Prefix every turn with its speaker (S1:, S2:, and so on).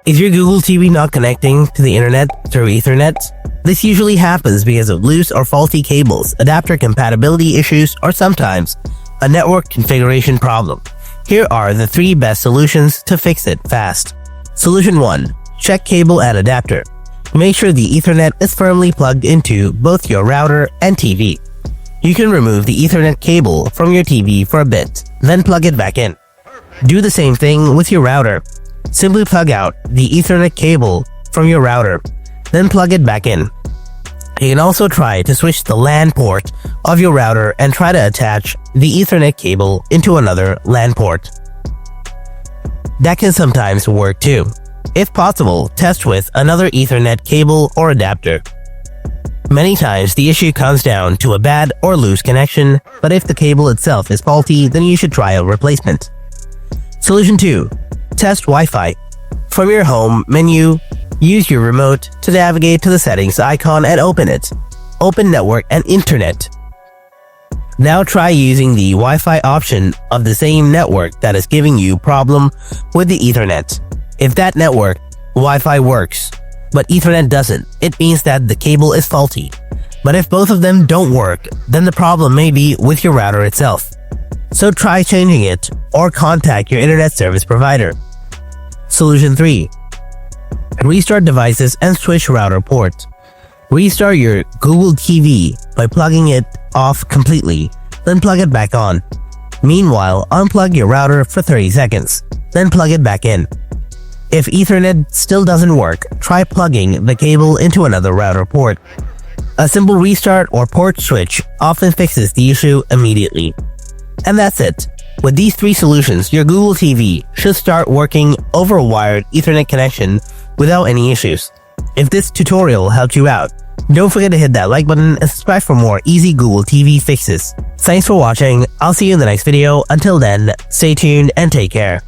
S1: Is your Google TV not connecting to the internet through Ethernet? This usually happens because of loose or faulty cables, adapter compatibility issues, or sometimes a network configuration problem. Here are the 3 best solutions to fix it fast. Solution 1. Check cable and adapter. Make sure the Ethernet is firmly plugged into both your router and TV. You can remove the Ethernet cable from your TV for a bit, then plug it back in. Do the same thing with your router. Simply plug out the Ethernet cable from your router, then plug it back in. You can also try to switch the LAN port of your router and try to attach the Ethernet cable into another LAN port. That can sometimes work too. If possible, test with another Ethernet cable or adapter. Many times the issue comes down to a bad or loose connection, but if the cable itself is faulty, then you should try a replacement. Solution 2. Test Wi-Fi. From your home menu, use your remote to navigate to the settings icon and open it. Open Network and Internet. Now try using the Wi-Fi option of the same network that is giving you problem with the Ethernet. If that network Wi-Fi works, but Ethernet doesn't, it means that the cable is faulty. But if both of them don't work, then the problem may be with your router itself. So try changing it or contact your internet service provider. Solution 3. Restart devices and switch router port. Restart your Google TV by plugging it off completely, then plug it back on. Meanwhile, unplug your router for 30 seconds, then plug it back in. If Ethernet still doesn't work, try plugging the cable into another router port. A simple restart or port switch often fixes the issue immediately. And that's it. With these 3 solutions, your Google TV should start working over a wired Ethernet connection without any issues. If this tutorial helped you out, don't forget to hit that like button and subscribe for more easy Google TV fixes. Thanks for watching. I'll see you in the next video. Until then, stay tuned and take care.